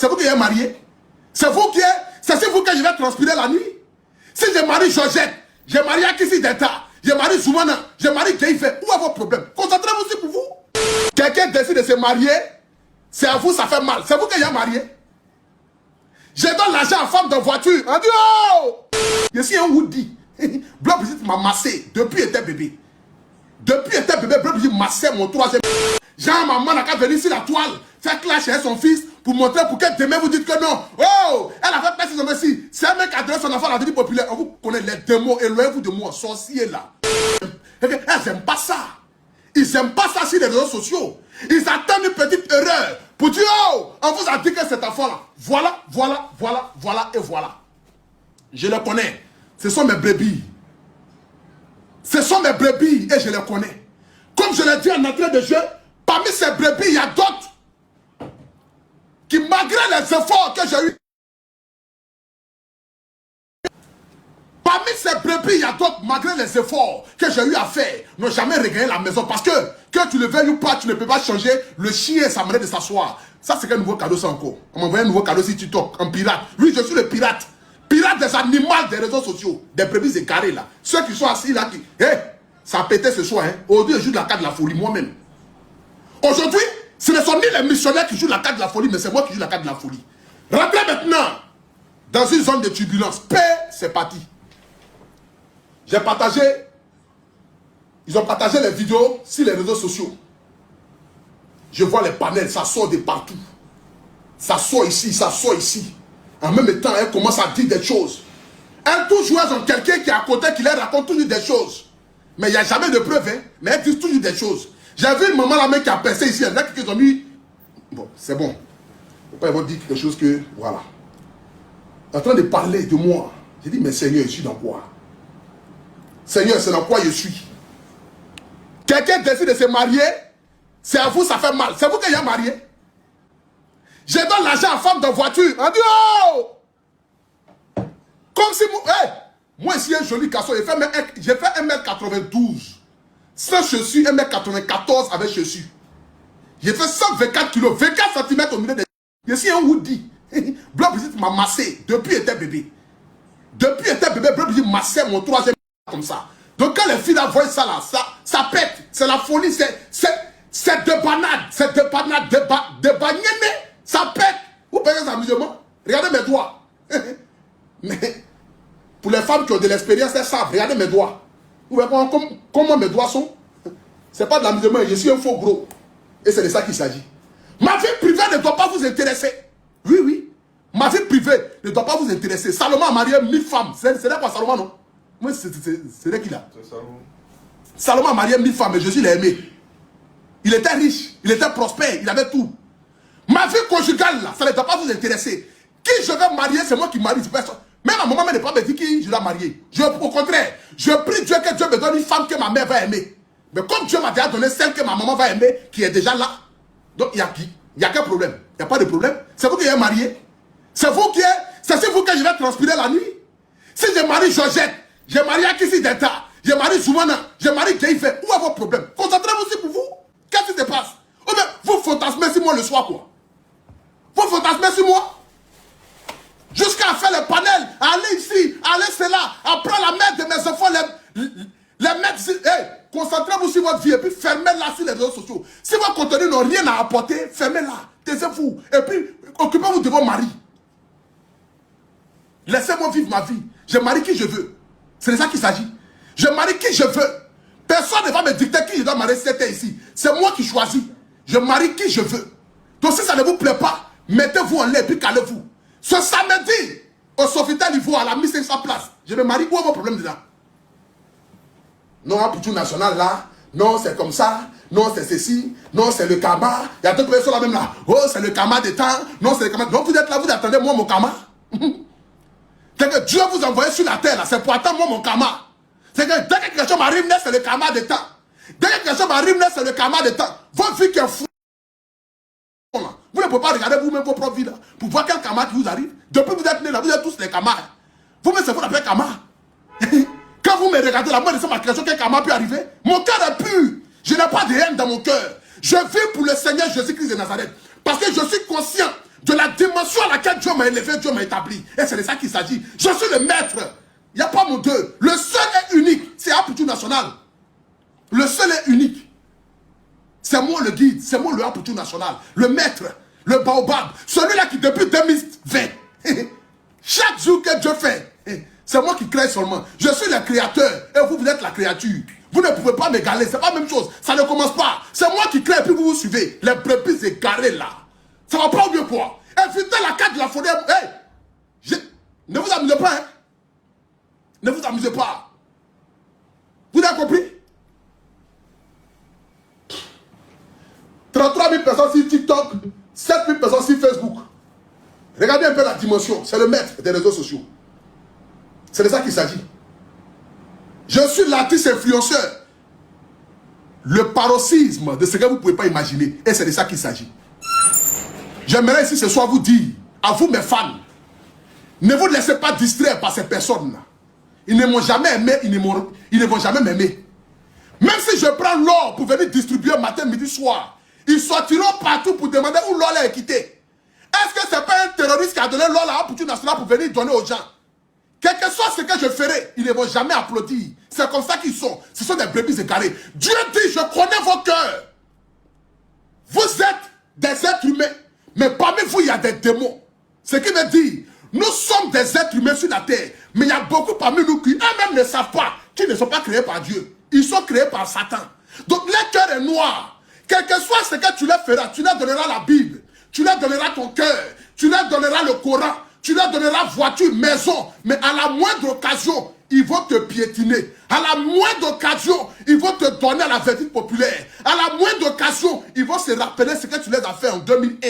C'est vous qui êtes marié. C'est vous qui êtes... C'est sur vous que je vais transpirer la nuit. Si je marie Georgette, je marie Akissi Denta, je marie Soumana, je marie Keïfe, où est votre problème? Concentrez-vous aussi pour vous. Quelqu'un décide de se marier, c'est à vous, ça fait mal. C'est vous qui êtes marié. Je donne l'argent à femme de voiture. On dit, oh! Je suis un Woody. Bloc Brigitte m'a massé depuis qu'il était bébé. Depuis qu'il était bébé, Bloc Brigitte massait mon troisième. Jean, maman n'a qu'à venir sur la toile, faire clash avec son fils pour montrer pour que demain vous dites que non. Oh! Elle a fait passer son messie. C'est un mec qui a donné son enfant à la vie populaire. On vous connaît les démons. Éloignez-vous de moi, sorcier là. Elles n'aiment pas ça. Ils n'aiment pas ça sur les réseaux sociaux. Ils attendent une petite erreur pour dire, oh, on vous a dit que cet enfant-là, voilà, voilà, voilà, voilà et voilà. Je le connais. Ce sont mes brebis. Ce sont mes brebis et je les connais. Comme je l'ai dit en entrée de jeu, parmi ces brebis, il y a d'autres qui, malgré les efforts que j'ai eu, parmi ces brebis, il y a d'autres, malgré les efforts que j'ai eu à faire, n'ont jamais regagné la maison. Parce que tu le veuilles ou pas, tu ne peux pas changer le chien et sa manière de s'asseoir. Ça, c'est quel nouveau cadeau, ça encore? On m'a envoyé un nouveau cadeau si tu toques, un pirate. Oui, je suis le pirate. Pirate des animaux des réseaux sociaux. Des brebis égarés là. Ceux qui sont assis là, qui... Hey, ça a pété ce soir. Hein. Aujourd'hui, je joue de la carte de la folie, moi-même. Aujourd'hui, ce ne sont ni les missionnaires qui jouent la carte de la folie, mais c'est moi qui joue la carte de la folie. Rentrez maintenant dans une zone de turbulence. Paix, c'est parti. J'ai partagé, ils ont partagé les vidéos sur les réseaux sociaux. Je vois les panels, ça sort de partout. Ça sort ici, ça sort ici. En même temps, elle commence à dire des choses. Elle toujours ont quelqu'un qui est à côté, qui leur raconte toujours des choses. Mais il n'y a jamais de preuves, hein. Mais elle dit toujours des choses. J'ai vu une maman là-même qui a percé ici, elle a qui ont mis... Bon, c'est bon. Il ne faut pas avoir dit quelque chose que... Voilà. En train de parler de moi. J'ai dit, mais Seigneur, je suis dans quoi? Seigneur, c'est dans quoi je suis? Quelqu'un décide de se marier, c'est à vous, ça fait mal. C'est vous qui êtes marié. Je donne l'argent à femme de voiture. On dit, oh! Comme si... Hey, moi, ici, un joli garçon. J'ai fait 1m92. Sans chaussures, 1m94 avec chaussures. J'ai fait 124 kilos, 24 cm au milieu des... Je suis un Woody. Bloc Brigitte m'a massé depuis qu'il était bébé. Depuis qu'il était bébé, Bloc Brigitte massait mon troisième comme ça. Donc quand les filles là voient ça là, ça pète. C'est la folie, c'est de banade. C'est de banade, de bagnéné. Ça pète. Vous payez un amusement? Regardez mes doigts. Mais pour les femmes qui ont de l'expérience, elles savent. Regardez mes doigts. Vous voyez comment mes doigts sont? C'est pas de l'amusement, je suis un faux gros. Et c'est de ça qu'il s'agit. Ma vie privée ne doit pas vous intéresser. Oui, oui. Ma vie privée ne doit pas vous intéresser. Salomon a marié 1000 femmes. C'est là quoi Salomon, non? Moi, c'est là qu'il a. Salomon a marié 1000 femmes et Jésus l'a aimé. Il était riche, il était prospère, il avait tout. Ma vie conjugale, là, ça ne doit pas vous intéresser. Qui je vais marier, c'est moi qui marie. Personne. Même ma maman ne pas me dire qui je dois marier. Au contraire, je prie Dieu que Dieu me donne une femme que ma mère va aimer. Mais comme Dieu m'a déjà donné celle que ma maman va aimer, qui est déjà là, donc il y a qui? Il n'y a quel problème? Il n'y a pas de problème. C'est vous qui êtes marié. C'est vous qui êtes. C'est sur vous que je vais transpirer la nuit. Si je marie Georgette, je marie Akissi Denta, je marie Soumana, je marie Keïfe, où est votre problème? Concentrez-vous aussi pour vous. Qu'est-ce qui se passe? Ou bien vous fantasmez sur moi le soir quoi? Vous fantasmez sur moi? Jusqu'à faire le panel, aller ici, aller cela, à prendre la mère de mes enfants, les mettre ici. Hey, concentrez-vous sur votre vie et puis fermez-la sur les réseaux sociaux. Si vos contenus n'ont rien à apporter, fermez-la. Taisez-vous. Et puis, occupez-vous de vos maris. Laissez-moi vivre ma vie. Je marie qui je veux. C'est de ça qu'il s'agit. Je marie qui je veux. Personne ne va me dicter qui je dois marier c'était ici. C'est moi qui choisis. Je marie qui je veux. Donc si ça ne vous plaît pas, mettez-vous en l'air et puis calez-vous. Ce samedi, au Sofitel Ivoire, à la 1500 places, je me marie. Où est vos problèmes dedans? Non, pour tout national là. Non, c'est comme ça. Non, c'est ceci. Non, c'est le karma. Il y a d'autres personnes là même là. Oh, c'est le karma des temps. Non, c'est le karma. Donc vous êtes là, vous attendez moi mon karma. C'est que Dieu vous envoie sur la terre là. C'est pour attendre moi mon karma. C'est que dès que quelque chose m'arrive, c'est le karma des temps. Dès que quelque chose m'arrive, c'est le karma des temps. Votre vie qui est fou. Vous ne pouvez pas regarder vous-même vos propres vies là, pour voir quel karma qui vous arrive. Depuis que vous êtes nés là, vous êtes tous les karmas. Vous-même, c'est vous l'appelez karma. Quand vous me regardez là, moi, je sais ma création, quel karma peut arriver. Mon cœur est pur. Je n'ai pas de haine dans mon cœur. Je vis pour le Seigneur Jésus-Christ de Nazareth. Parce que je suis conscient de la dimension à laquelle Dieu m'a élevé, Dieu m'a établi. Et c'est de ça qu'il s'agit. Je suis le maître. Il n'y a pas mon deux. Le seul est unique. C'est Aputu National. Le seul est unique. C'est moi le guide. C'est moi le Aputu National. Le maître. Le baobab. Celui-là qui depuis 2020. Chaque jour que Dieu fait. C'est moi qui crée seulement. Je suis le créateur. Et vous, vous êtes la créature. Vous ne pouvez pas m'égaler. C'est pas la même chose. Ça ne commence pas. C'est moi qui crée et puis vous vous suivez. Les brebis égarées là. Ça va pas au mieux quoi. Invitez la carte de la forêt. Hey, ne vous amusez pas. Hein? Ne vous amusez pas. Vous avez compris? 33 000 personnes sur TikTok, 7 000 personnes sur Facebook. Regardez un peu la dimension. C'est le maître des réseaux sociaux. C'est de ça qu'il s'agit. Je suis l'artiste influenceur. Le paroxysme de ce que vous ne pouvez pas imaginer. Et c'est de ça qu'il s'agit. J'aimerais ici ce soir vous dire, à vous mes fans, ne vous laissez pas distraire par ces personnes-là. Ils ne m'ont jamais aimé, ils ne vont jamais m'aimer. Même si je prends l'or pour venir distribuer matin, midi, soir, ils sortiront partout pour demander où l'or est quitté. Est-ce que ce n'est pas un terroriste qui a donné l'or à Aputu National pour venir donner aux gens? Quel que soit ce que je ferai, ils ne vont jamais applaudir. C'est comme ça qu'ils sont. Ce sont des brebis égarées. Dieu dit, je connais vos cœurs. Vous êtes des êtres humains. Mais parmi vous, il y a des démons. Ce qui veut dire, nous sommes des êtres humains sur la terre. Mais il y a beaucoup parmi nous qui eux-mêmes ne savent pas qu'ils ne sont pas créés par Dieu. Ils sont créés par Satan. Donc leur cœur est noir. Quel que soit ce que tu leur feras, tu leur donneras la Bible. Tu leur donneras ton cœur. Tu leur donneras le Coran. Tu leur donneras voiture, maison. Mais à la moindre occasion, ils vont te piétiner. À la moindre occasion, ils vont te donner à la verdict populaire. À la moindre occasion, ils vont se rappeler ce que tu leur as fait en 2001.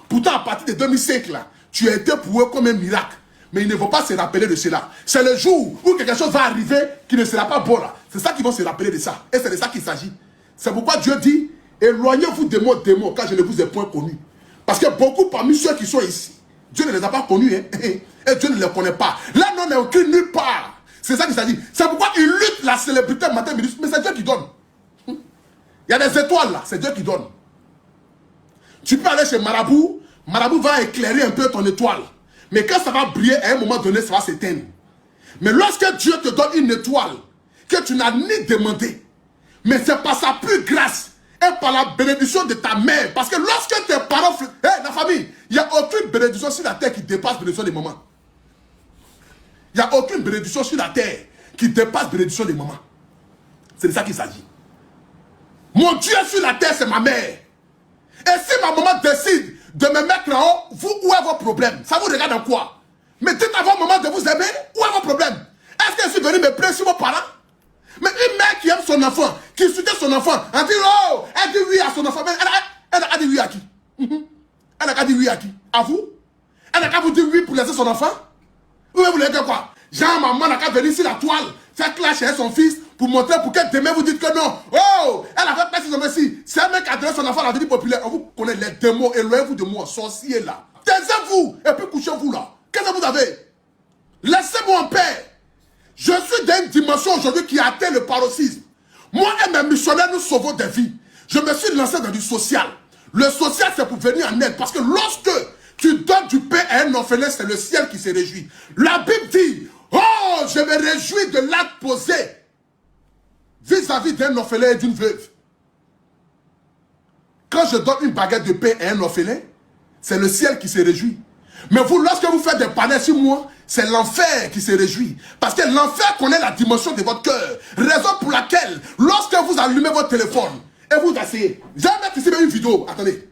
Pourtant, à partir de 2005, là, tu as été pour eux comme un miracle. Mais ils ne vont pas se rappeler de cela. C'est le jour où quelque chose va arriver qui ne sera pas bon là. C'est ça qu'ils vont se rappeler de ça. Et c'est de ça qu'il s'agit. C'est pourquoi Dieu dit, éloignez-vous de mon démon car je ne vous ai point connu. Parce que beaucoup parmi ceux qui sont ici, Dieu ne les a pas connus. Hein? Et Dieu ne les connaît pas. Là, non, n'est aucun nulle part. C'est ça qu'il s'agit. C'est pourquoi ils luttent la célébrité matin, midi. Mais c'est Dieu qui donne. Il y a des étoiles là. C'est Dieu qui donne. Tu peux aller chez Marabout. Marabout va éclairer un peu ton étoile. Mais quand ça va briller, à un moment donné, ça va s'éteindre. Mais lorsque Dieu te donne une étoile que tu n'as ni demandé, mais c'est par sa pure grâce et par la bénédiction de ta mère. Parce que lorsque tes parents... la famille, il n'y a aucune bénédiction sur la terre qui dépasse la bénédiction des mamans. Il n'y a aucune bénédiction sur la terre qui dépasse la bénédiction des mamans. C'est de ça qu'il s'agit. Mon Dieu sur la terre, c'est ma mère. Et si ma maman décide de me mettre en haut, vous, où est vos problèmes? Ça vous regarde en quoi? Mais dites à votre maman de vous aimer, où est vos problèmes? Est-ce que je suis venu me plaindre sur vos parents? Mais une mère qui aime son enfant, qui soutient son enfant, elle dit oh, elle dit oui à son enfant, mais elle a dit oui à qui? Elle n'a qu'à dire oui à qui? À vous? Elle n'a qu'à vous dire oui pour laisser son enfant? Ou vous voulez dire quoi? Genre maman n'a qu'à venir sur la toile, faire clasher son fils, pour montrer pour que demain vous dites que non. Oh, elle a fait passer son messie. C'est un mec qui a donné son enfant à la vie populaire. On vous connaît les démons, éloignez-vous de moi, sorcier là. Taisez-vous et puis couchez-vous là. Qu'est-ce que vous avez? Laissez-moi en paix. Je suis dans une dimension aujourd'hui qui a atteint le paroxysme. Moi et mes missionnaires, nous sauvons des vies. Je me suis lancé dans du social. Le social, c'est pour venir en aide. Parce que lorsque tu donnes du pain à un orphelin, c'est le ciel qui se réjouit. La Bible dit, oh, je me réjouis de l'acte posé vis-à-vis d'un orphelin et d'une veuve. Quand je donne une baguette de pain à un orphelin, c'est le ciel qui se réjouit. Mais vous, lorsque vous faites des panais sur moi, c'est l'enfer qui se réjouit. Parce que l'enfer connaît la dimension de votre cœur. Raison pour laquelle, lorsque vous allumez votre téléphone et vous asseyez, je vais mettre ici une vidéo, attendez.